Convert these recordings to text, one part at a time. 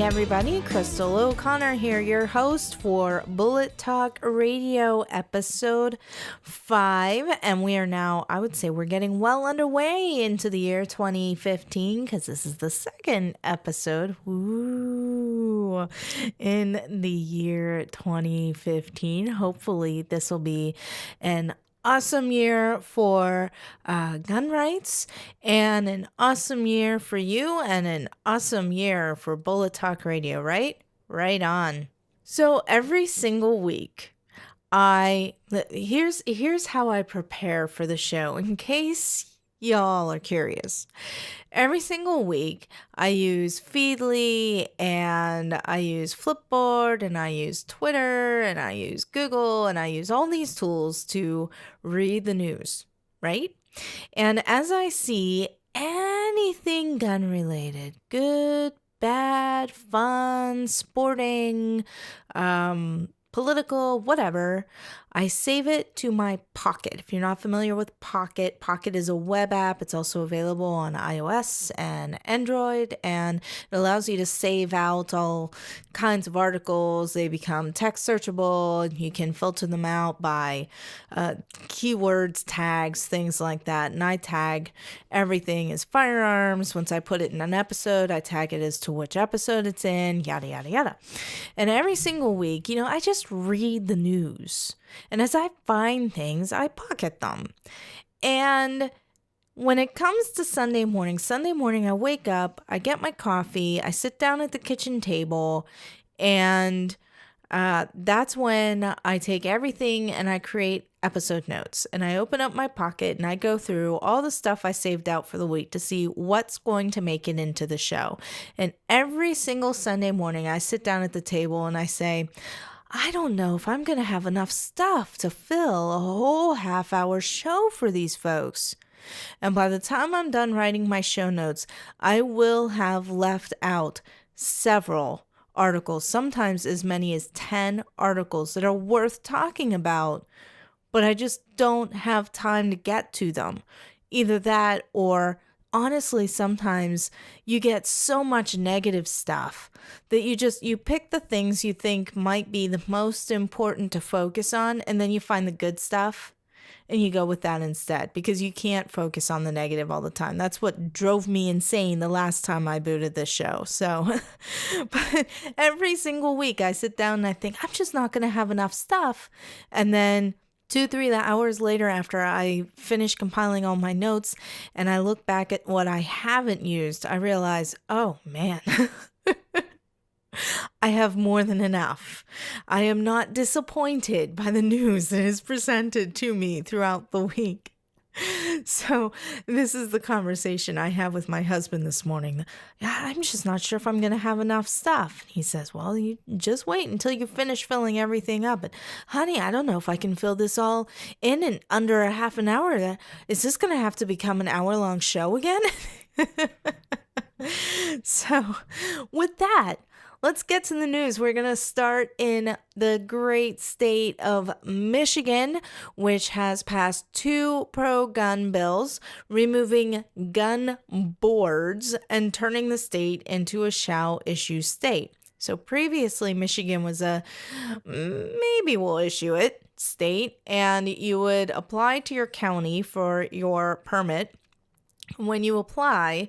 everybody, Crystal O'Connor here, your host for Bullet Talk Radio episode 5, and we are now, I would say we're getting well underway into the year 2015, because this is the second episode, in the year 2015. Hopefully this will be an awesome year for gun rights, and an awesome year for you, and an awesome year for Bullet Talk Radio, right? Right on. So every single week, here's how I prepare for the show, in case y'all are curious. Every single week, I use Feedly, and I use Flipboard, and I use Twitter, and I use Google, and I use all these tools to read the news, right? And as I see anything gun related, good, bad, fun, sporting, political, whatever, I save it to my Pocket. If you're not familiar with Pocket, Pocket is a web app. It's also available on iOS and Android, and it allows you to save out all kinds of articles. They become text searchable. You can filter them out by keywords, tags, things like that. And I tag everything as firearms. Once I put it in an episode, I tag it as to which episode it's in, yada, yada, yada. And every single week, I just read the news. And as I find things, I pocket them. And when it comes to Sunday morning, I wake up, I get my coffee, I sit down at the kitchen table, and that's when I take everything and I create episode notes. And I open up my Pocket and I go through all the stuff I saved out for the week to see what's going to make it into the show. And every single Sunday morning, I sit down at the table and I say, I don't know if I'm going to have enough stuff to fill a whole half-hour show for these folks. And by the time I'm done writing my show notes, I will have left out several articles, sometimes as many as 10 articles that are worth talking about, but I just don't have time to get to them. Either that, or honestly, sometimes you get so much negative stuff that you pick the things you think might be the most important to focus on, and then you find the good stuff and you go with that instead, because you can't focus on the negative all the time. That's what drove me insane the last time I booted this show. So, but every single week I sit down and I think, I'm just not going to have enough stuff. And then 2-3 hours later, after I finish compiling all my notes and I look back at what I haven't used, I realize, oh man, I have more than enough. I am not disappointed by the news that is presented to me throughout the week. So this is the conversation I have with my husband this morning. I'm just not sure if I'm going to have enough stuff. He says, well, you just wait until you finish filling everything up. But honey, I don't know if I can fill this all in under a half an hour. Is this going to have to become an hour-long show again? So with that, let's get to the news. We're going to start in the great state of Michigan, which has passed 2 pro-gun bills, removing gun boards and turning the state into a shall-issue state. So previously, Michigan was a maybe we'll issue it state, and you would apply to your county for your permit. When you apply,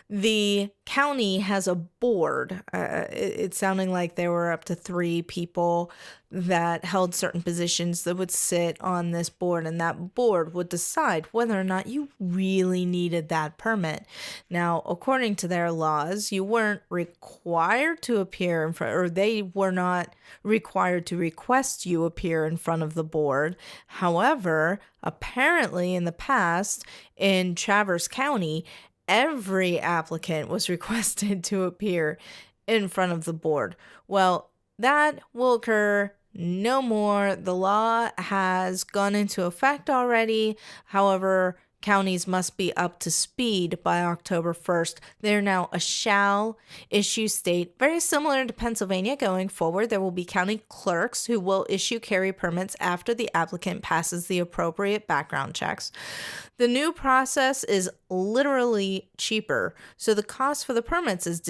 the county has a board. It's sounding like there were up to 3 people that held certain positions that would sit on this board, and that board would decide whether or not you really needed that permit. Now, according to their laws, you weren't required to appear in front, or they were not required to request you appear in front of the board. However, apparently in the past, in Traverse County, every applicant was requested to appear in front of the board. Well, that will occur no more. The law has gone into effect already. However, counties must be up to speed by October 1st. They're now a shall issue state, very similar to Pennsylvania. Going forward, there will be county clerks who will issue carry permits after the applicant passes the appropriate background checks. The new process is literally cheaper. So the cost for the permits is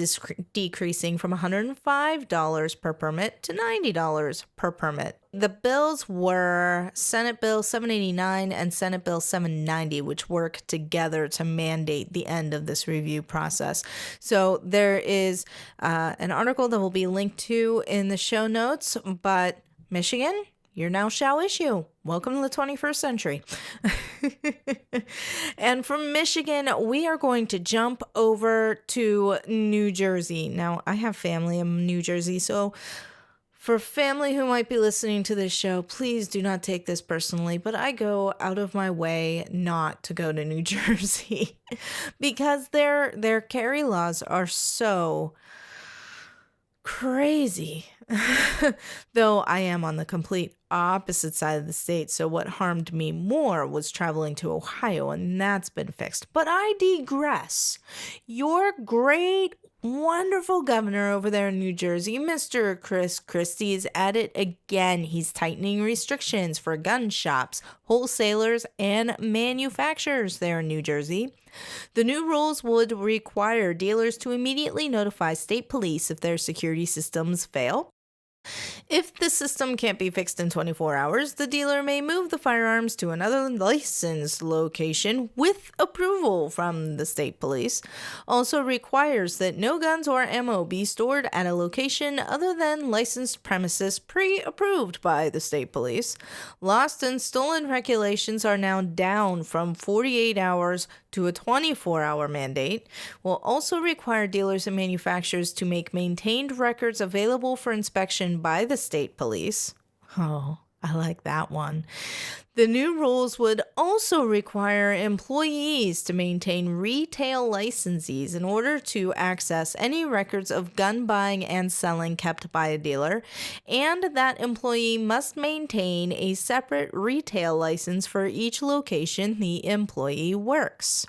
decreasing from $105 per permit to $90 per permit. The bills were Senate Bill 789 and Senate Bill 790, which work together to mandate the end of this review process. So there is an article that will be linked to in the show notes, but Michigan, you're now shall issue. Welcome to the 21st century. And from Michigan, we are going to jump over to New Jersey. Now, I have family in New Jersey, so for family who might be listening to this show, please do not take this personally, but I go out of my way not to go to New Jersey because their carry laws are so crazy. Though I am on the complete opposite side of the state, so what harmed me more was traveling to Ohio, and that's been fixed. But I digress. Your great, wonderful governor over there in New Jersey, Mr. Chris Christie, is at it again. He's tightening restrictions for gun shops, wholesalers, and manufacturers there in New Jersey. The new rules would require dealers to immediately notify state police if their security systems fail. If the system can't be fixed in 24 hours, the dealer may move the firearms to another licensed location with approval from the state police. Also requires that no guns or ammo be stored at a location other than licensed premises pre-approved by the state police. Lost and stolen regulations are now down from 48 hours to a 24-hour mandate. Will also require dealers and manufacturers to make maintained records available for inspection by the state police. Oh, I like that one. The new rules would also require employees to maintain retail licenses in order to access any records of gun buying and selling kept by a dealer, and that employee must maintain a separate retail license for each location the employee works.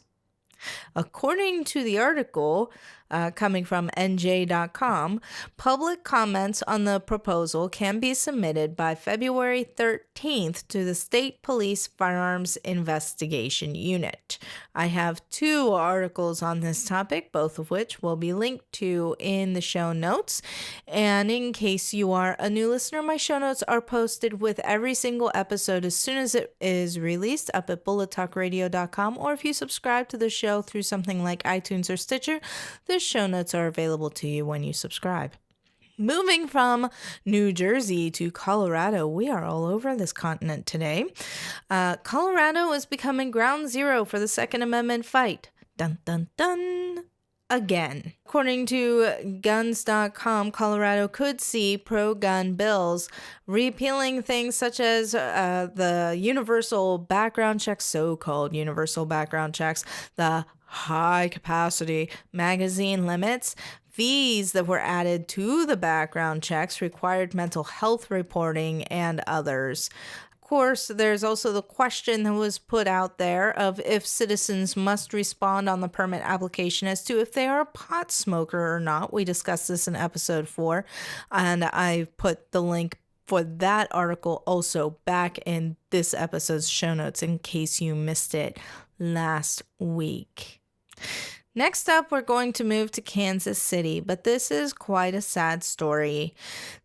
According to the article coming from NJ.com, public comments on the proposal can be submitted by February 13th to the State Police Firearms Investigation Unit. I have 2 articles on this topic, both of which will be linked to in the show notes. And in case you are a new listener, my show notes are posted with every single episode as soon as it is released up at bullettalkradio.com, or if you subscribe to the show through something like iTunes or Stitcher, the show notes are available to you when you subscribe. Moving from New Jersey to Colorado, we are all over this continent today. Colorado is becoming ground zero for the Second Amendment fight. Dun, dun, dun. Again. According to guns.com, Colorado could see pro-gun bills repealing things such as the universal background checks, so-called universal background checks, the high-capacity magazine limits, fees that were added to the background checks, required mental health reporting, and others. Of course, there's also the question that was put out there of if citizens must respond on the permit application as to if they are a pot smoker or not. We discussed this in episode 4, and I put the link for that article also back in this episode's show notes in case you missed it last week. Next up, we're going to move to Kansas City, but this is quite a sad story.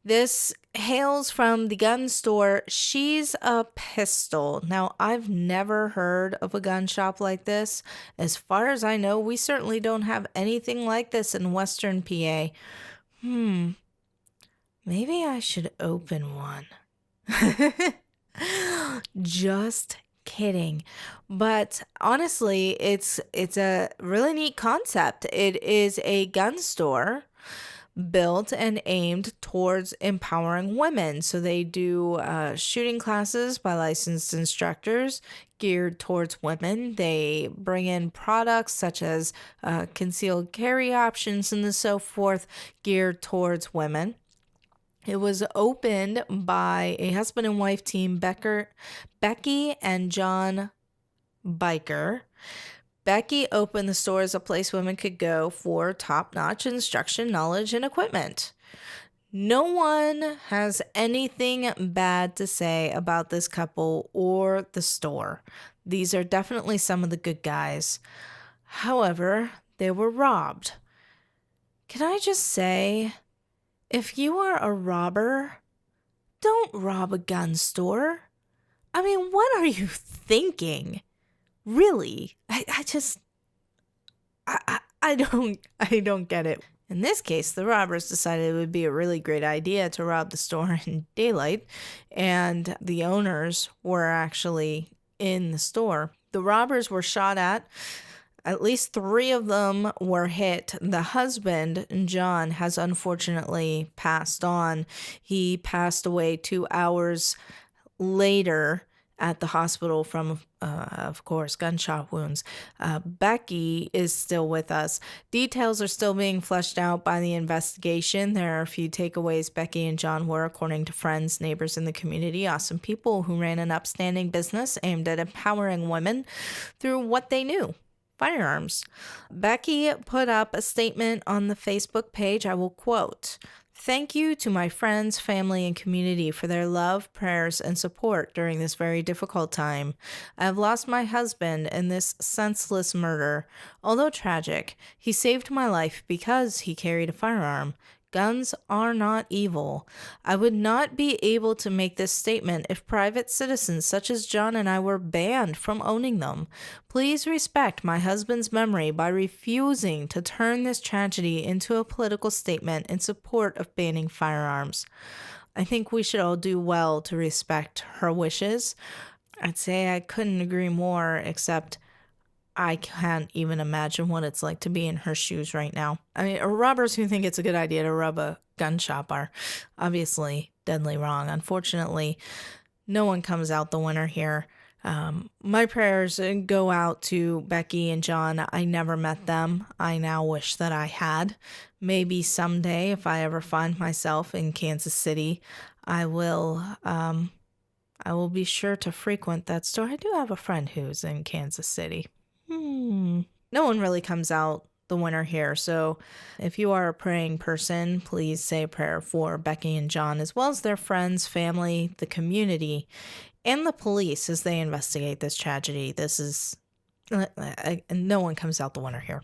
This hails from the gun store She's a Pistol. Now, I've never heard of a gun shop like this. As far as I know, we certainly don't have anything like this in Western PA. Maybe I should open one. Just kidding. But honestly, it's a really neat concept. It is a gun store built and aimed towards empowering women. So they do shooting classes by licensed instructors geared towards women. They bring in products such as concealed carry options and so forth geared towards women. It was opened by a husband and wife team, Becky and John Biker. Becky opened the store as a place women could go for top-notch instruction, knowledge, and equipment. No one has anything bad to say about this couple or the store. These are definitely some of the good guys. However, they were robbed. Can I just say, if you are a robber, don't rob a gun store. I mean, what are you thinking? Really? I don't get it. In this case, the robbers decided it would be a really great idea to rob the store in daylight, and the owners were actually in the store. The robbers were shot at least 3 of them were hit. The husband, John, has unfortunately passed on. He passed away 2 hours later at the hospital from, of course, gunshot wounds. Becky is still with us. Details are still being fleshed out by the investigation. There are a few takeaways. Becky and John were, according to friends, neighbors in the community, awesome people who ran an upstanding business aimed at empowering women through what they knew. Firearms. Becky put up a statement on the Facebook page. I will quote, "Thank you to my friends, family, and community for their love, prayers, and support during this very difficult time. I have lost my husband in this senseless murder. Although tragic, he saved my life because he carried a firearm. Guns are not evil. I would not be able to make this statement if private citizens such as John and I were banned from owning them. Please respect my husband's memory by refusing to turn this tragedy into a political statement in support of banning firearms." I think we should all do well to respect her wishes. I'd say I couldn't agree more, except I can't even imagine what it's like to be in her shoes right now. I mean, robbers who think it's a good idea to rob a gun shop are obviously deadly wrong. Unfortunately, no one comes out the winner here. My prayers go out to Becky and John. I never met them. I now wish that I had. Maybe someday, if I ever find myself in Kansas City, I will be sure to frequent that store. I do have a friend who's in Kansas City. No one really comes out the winner here. So if you are a praying person, please say a prayer for Becky and John, as well as their friends, family, the community, and the police as they investigate this tragedy. This is no one comes out the winner here.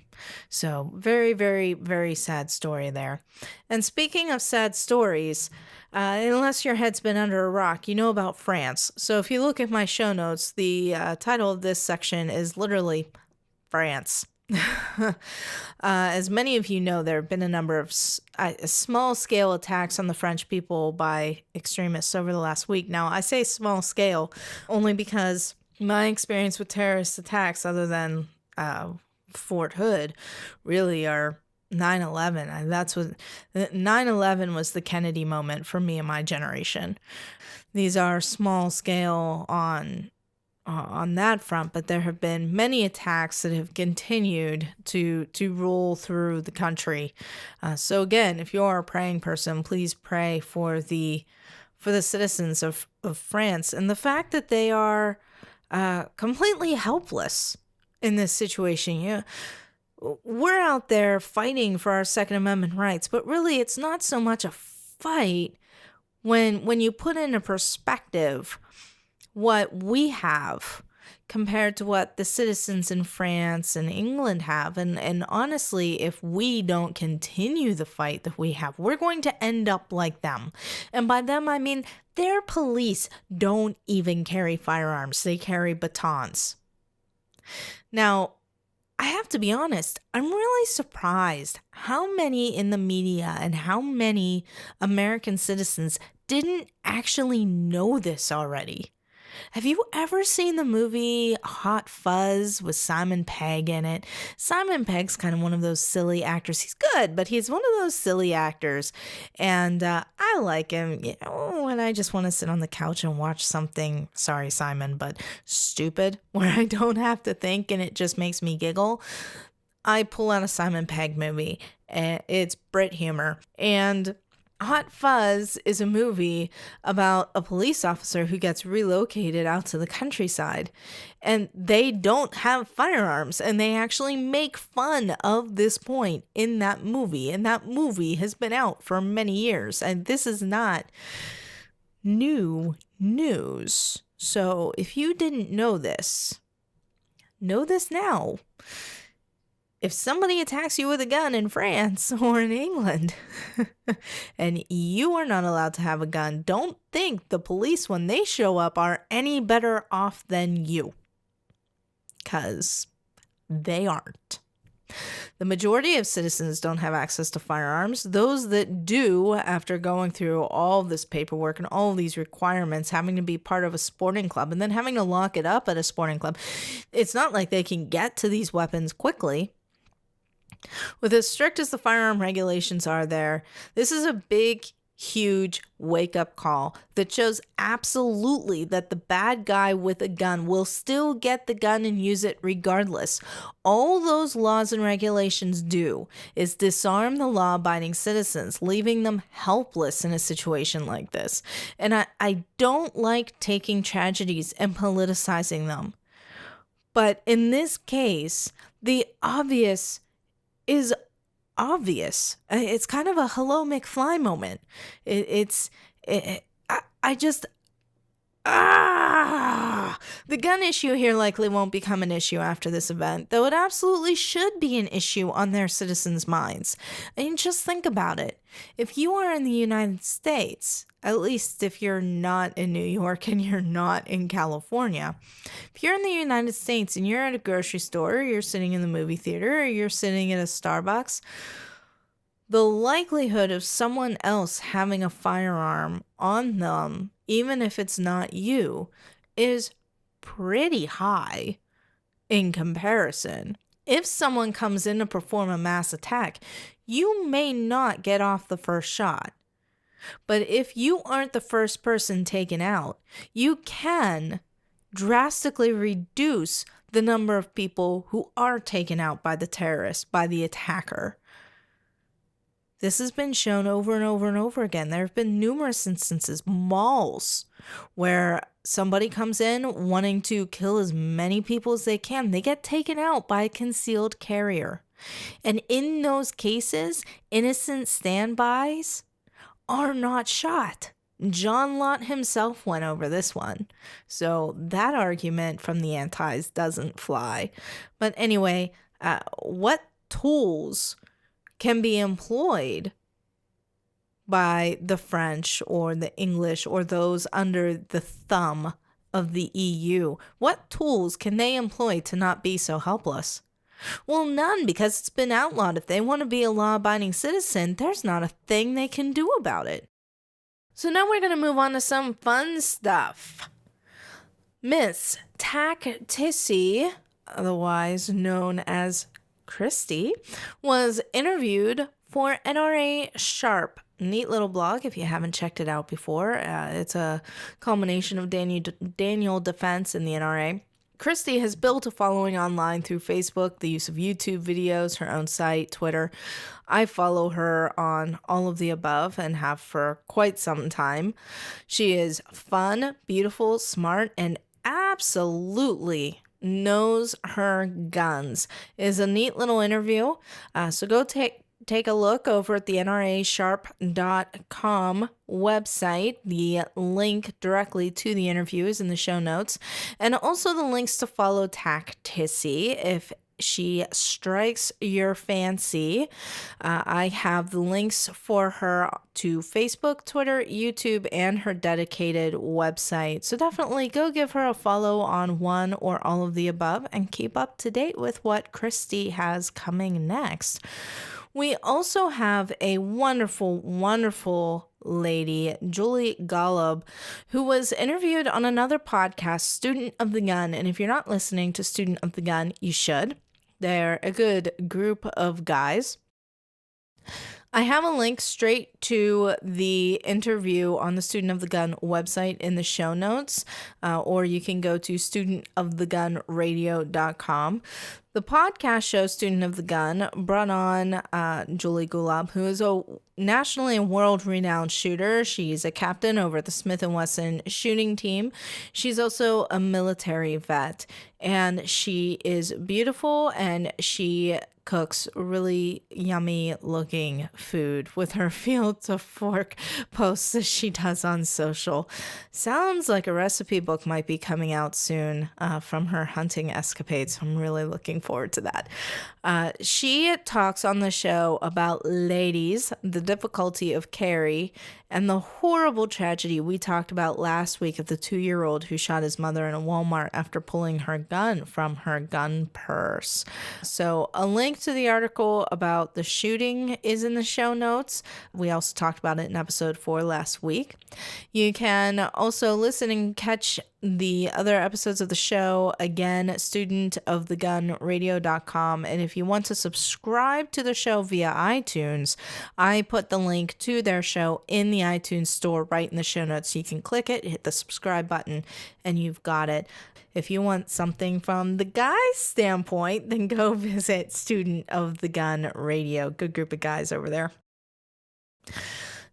So very, very, very sad story there. And speaking of sad stories, unless your head's been under a rock, you know about France. So if you look at my show notes, the title of this section is literally France. As many of you know, there have been a number of small-scale attacks on the French people by extremists over the last week. Now, I say small scale only because my experience with terrorist attacks, other than Fort Hood, really are 9/11. That's what 9/11 was, the Kennedy moment for me and my generation. These are small scale on that front, but there have been many attacks that have continued to roll through the country. So again, if you're a praying person, please pray for the citizens of France, and the fact that they are completely helpless in this situation. We're out there fighting for our Second Amendment rights, but really it's not so much a fight when you put into perspective what we have compared to what the citizens in France and England have. And honestly, if we don't continue the fight that we have, we're going to end up like them. And by them, I mean their police don't even carry firearms. They carry batons. Now, I have to be honest, I'm really surprised how many in the media and how many American citizens didn't actually know this already. Have you ever seen the movie Hot Fuzz with Simon Pegg in it? Simon Pegg's kind of one of those silly actors. He's good, but he's one of those silly actors. And I like him, when I just want to sit on the couch and watch something, sorry, Simon, but stupid, where I don't have to think and it just makes me giggle. I pull out a Simon Pegg movie. It's Brit humor. And Hot Fuzz is a movie about a police officer who gets relocated out to the countryside, and they don't have firearms, and they actually make fun of this point in that movie, and that movie has been out for many years, and this is not new news. So if you didn't know this now. if somebody attacks you with a gun in France or in England and you are not allowed to have a gun, don't think the police, when they show up, are any better off than you. Because they aren't. The majority of citizens don't have access to firearms. Those that do, after going through all this paperwork and all these requirements, having to be part of a sporting club and then having to lock it up at a sporting club, it's not like they can get to these weapons quickly. With as strict as the firearm regulations are there, this is a big, huge wake-up call that shows absolutely that the bad guy with a gun will still get the gun and use it regardless. All those laws and regulations do is disarm the law-abiding citizens, leaving them helpless in a situation like this. And I don't like taking tragedies and politicizing them. But in this case, the obvious is obvious. It's kind of a hello McFly moment. The gun issue here likely won't become an issue after this event, though it absolutely should be an issue on their citizens' minds. I mean, just think about it. If you are in the United States, at least if you're not in New York and you're not in California, if you're in the United States and you're at a grocery store, or you're sitting in the movie theater, or you're sitting at a Starbucks, the likelihood of someone else having a firearm on them, even if it's not you, is pretty high in comparison. If someone comes in to perform a mass attack, you may not get off the first shot. But if you aren't the first person taken out, you can drastically reduce the number of people who are taken out by the terrorist, by the attacker. This has been shown over and over and over again. There have been numerous instances, malls, where somebody comes in wanting to kill as many people as they can. They get taken out by a concealed carrier. And in those cases, innocent standbys are not shot. John Lott himself went over this one. So that argument from the antis doesn't fly. But anyway, what tools can be employed by the French or the English or those under the thumb of the EU? What tools can they employ to not be so helpless? Well, none, because it's been outlawed. If they want to be a law-abiding citizen, there's not a thing they can do about it. So now we're going to move on to some fun stuff. Miss Tactici, otherwise known as Christy, was interviewed for NRA Sharp. Neat little blog if you haven't checked it out before. It's a culmination of Daniel Defense and the NRA. Christy has built a following online through Facebook, the use of YouTube videos, her own site, Twitter. I follow her on all of the above and have for quite some time. She is fun, beautiful, smart, and absolutely knows her guns. It is a neat little interview. So go take a look over at the nrasharp.com website. The link directly to the interview is in the show notes. And also the links to follow Tactici if she strikes your fancy. I have the links for her to Facebook, Twitter, YouTube, and her dedicated website. So definitely go give her a follow on one or all of the above and keep up to date with what Christy has coming next. We also have a wonderful, wonderful lady, Julie Golub, who was interviewed on another podcast, Student of the Gun. And if you're not listening to Student of the Gun, you should. They're a good group of guys. I have a link straight to the interview on the Student of the Gun website in the show notes, or you can go to studentofthegunradio.com. The podcast show Student of the Gun brought on Julie Golub, who is a nationally and world-renowned shooter. She's a captain over at the Smith & Wesson shooting team. She's also a military vet, and she is beautiful, and she cooks really yummy looking food with her field to fork posts that she does on social. Sounds like a recipe book might be coming out soon from her hunting escapades. I'm really looking looking forward to that. She talks on the show about ladies, the difficulty of carry, and the horrible tragedy we talked about last week of the 2-year-old who shot his mother in a Walmart after pulling her gun from her gun purse. So a link to the article about the shooting is in the show notes. We also talked about it in episode 4 last week. You can also listen and catch the other episodes of the show, again, studentofthegunradio.com. And if you want to subscribe to the show via iTunes, I put the link to their show in the iTunes store right in the show notes. So you can click it, hit the subscribe button, and you've got it. If you want something from the guy's standpoint, then go visit Student of the Gun Radio. Good group of guys over there.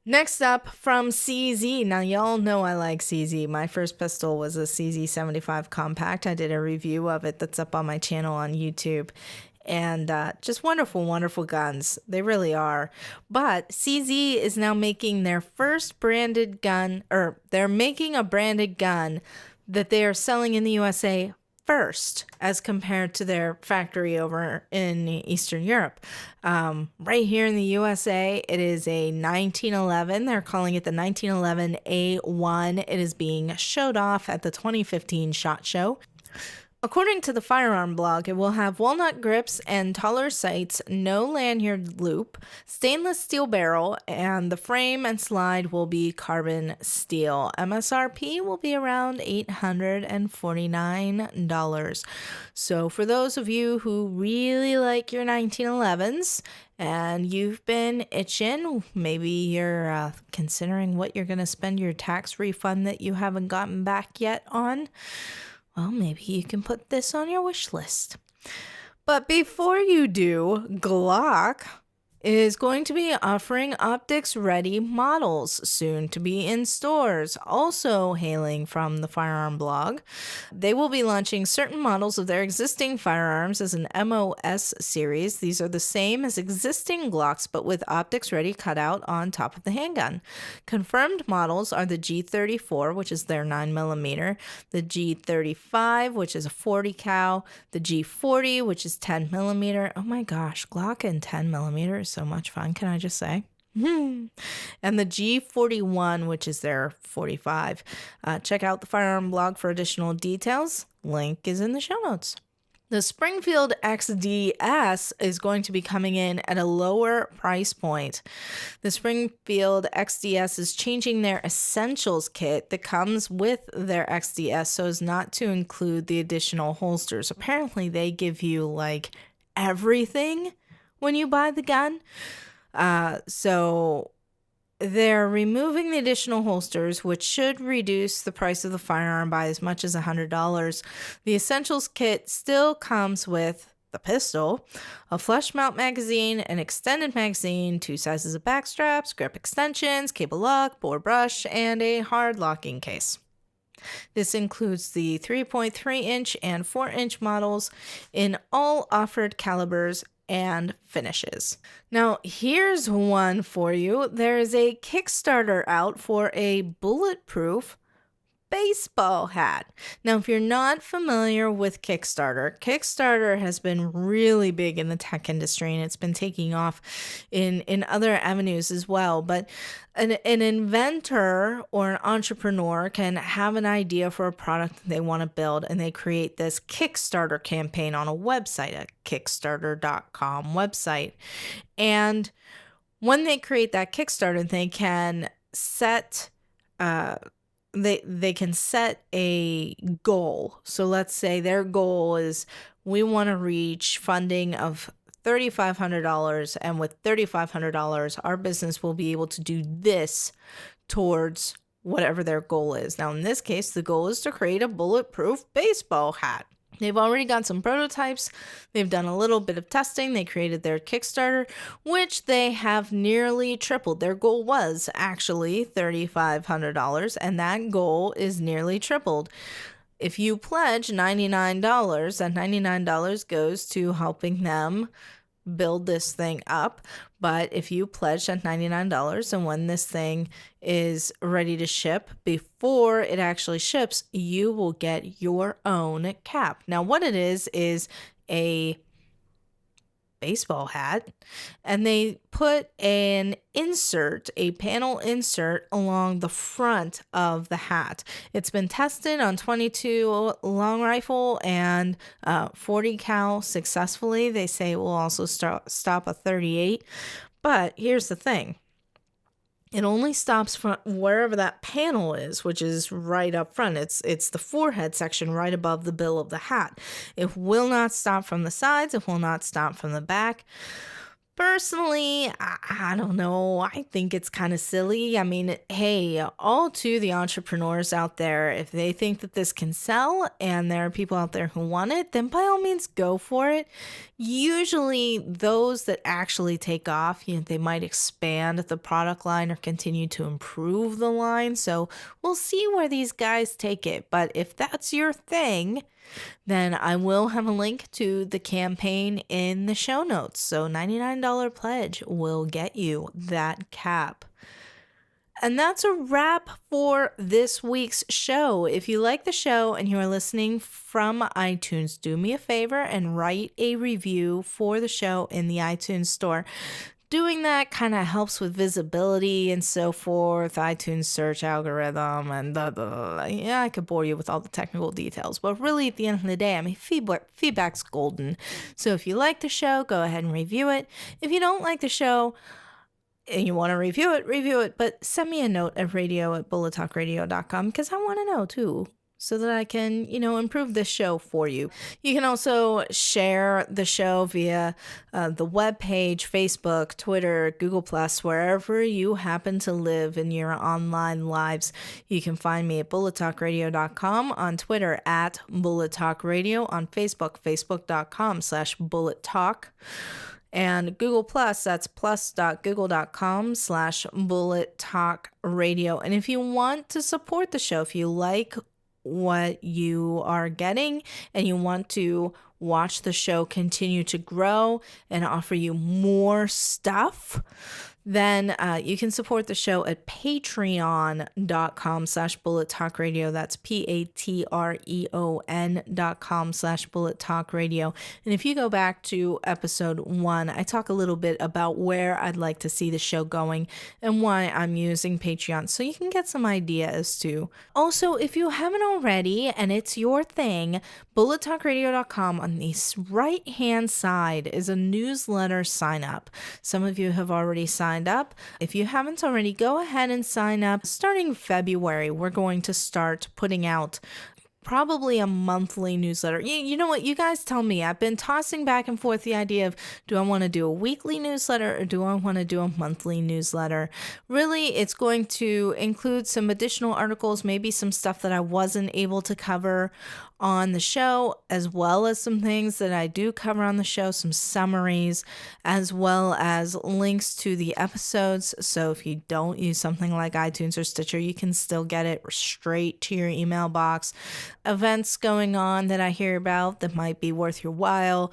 Next up from CZ. Now, y'all know I like CZ. My first pistol was a CZ75 Compact. I did a review of it that's up on my channel on YouTube. And just wonderful, wonderful guns. They really are. But CZ is now making their first branded gun, or they're making a branded gun that they are selling in the USA first as compared to their factory over in Eastern Europe. Right here in the USA, it is a 1911. They're calling it the 1911 A1. It is being showed off at the 2015 SHOT Show. According to the firearm blog, it will have walnut grips and taller sights, no lanyard loop, stainless steel barrel, and the frame and slide will be carbon steel. MSRP will be around $849. So for those of you who really like your 1911s and you've been itching, maybe you're considering what you're going to spend your tax refund that you haven't gotten back yet on, well, maybe you can put this on your wish list. But before you do, Glock is going to be offering optics-ready models soon to be in stores. Also hailing from the firearm blog, they will be launching certain models of their existing firearms as an MOS series. These are the same as existing Glocks, but with optics-ready cutout on top of the handgun. Confirmed models are the G34, which is their 9mm, the G35, which is a 40 cal, the G40, which is 10mm. Oh my gosh, Glock and 10mm. So much fun, can I just say? And the G41, which is their 45. Check out the firearm blog for additional details. Link is in the show notes. The Springfield XDS is going to be coming in at a lower price point. The Springfield XDS is changing their essentials kit that comes with their XDS so as not to include the additional holsters. Apparently, they give you like everything when you buy the gun. So they're removing the additional holsters, which should reduce the price of the firearm by as much as $100. The Essentials kit still comes with the pistol, a flush mount magazine, an extended magazine, 2 sizes of back straps, grip extensions, cable lock, bore brush, and a hard locking case. This includes the 3.3-inch and 4-inch models in all offered calibers and finishes. Now, here's one for you. There is a Kickstarter out for a bulletproof baseball hat. Now, if you're not familiar with Kickstarter, Kickstarter has been really big in the tech industry and it's been taking off in other avenues as well. But an inventor or an entrepreneur can have an idea for a product that they want to build, and they create this Kickstarter campaign on a website, a kickstarter.com website. And when they create that Kickstarter, they can set they can set a goal. So let's say their goal is, we want to reach funding of $3,500, and with $3,500 our business will be able to do this towards whatever their goal is. Now in this case, the goal is to create a bulletproof baseball hat. They've already got some prototypes. They've done a little bit of testing. They created their Kickstarter, which they have nearly tripled. Their goal was actually $3,500, and that goal is nearly tripled. If you pledge $99, that $99 goes to helping them build this thing up. But if you pledge that $99, and when this thing is ready to ship, before it actually ships, you will get your own cap. Now, what it is a baseball hat, and they put a panel insert along the front of the hat. It's been tested on 22 long rifle and 40 cal successfully. They say it will also stop a 38. But here's the thing. It only stops from wherever that panel is, which is right up front. It's the forehead section right above the bill of the hat. It will not stop from the sides. It will not stop from the back. Personally, I don't know. I think it's kind of silly. I mean, hey, all to the entrepreneurs out there, if they think that this can sell and there are people out there who want it, then by all means go for it. Usually those that actually take off, they might expand the product line or continue to improve the line. So we'll see where these guys take it. But if that's your thing, then I will have a link to the campaign in the show notes. So $99 pledge will get you that cap. And that's a wrap for this week's show. If you like the show and you are listening from iTunes, do me a favor and write a review for the show in the iTunes store. Doing that kind of helps with visibility and so forth, iTunes search algorithm, and yeah, I could bore you with all the technical details. But really, at the end of the day, I mean, feedback's golden. So if you like the show, go ahead and review it. If you don't like the show and you want to review it. But send me a note at radio@bullettalkradio.com because I want to know too, so that I can, improve this show for you. You can also share the show via the webpage, Facebook, Twitter, Google+, wherever you happen to live in your online lives. You can find me at bullettalkradio.com, on Twitter at bullettalkradio, on Facebook, facebook.com/bullettalk. And Google+, that's plus.google.com/bullettalkradio. And if you want to support the show, if you like what you are getting and you want to watch the show continue to grow and offer you more stuff, then you can support the show at patreon.com/bullettalkradio. That's patreon.com/bullettalkradio. And if you go back to episode 1, I talk a little bit about where I'd like to see the show going and why I'm using Patreon, so you can get some idea as to. Also, if you haven't already and it's your thing, bullettalkradio.com on the right-hand side is a newsletter sign up. Some of you have already signed up. If you haven't already, go ahead and sign up. Starting February, we're going to start putting out probably a monthly newsletter. You know what? You guys tell me. I've been tossing back and forth the idea of, do I want to do a weekly newsletter or do I want to do a monthly newsletter? Really, it's going to include some additional articles, maybe some stuff that I wasn't able to cover on the show, as well as some things that I do cover on the show, some summaries, as well as links to the episodes. So if you don't use something like iTunes or Stitcher, you can still get it straight to your email box. Events going on that I hear about that might be worth your while,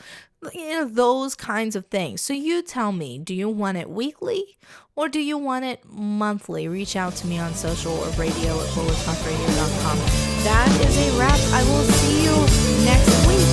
those kinds of things. So you tell me, do you want it weekly or do you want it monthly? Reach out to me on social or radio@bullettalkradio.com. That is a wrap. I will see you next week.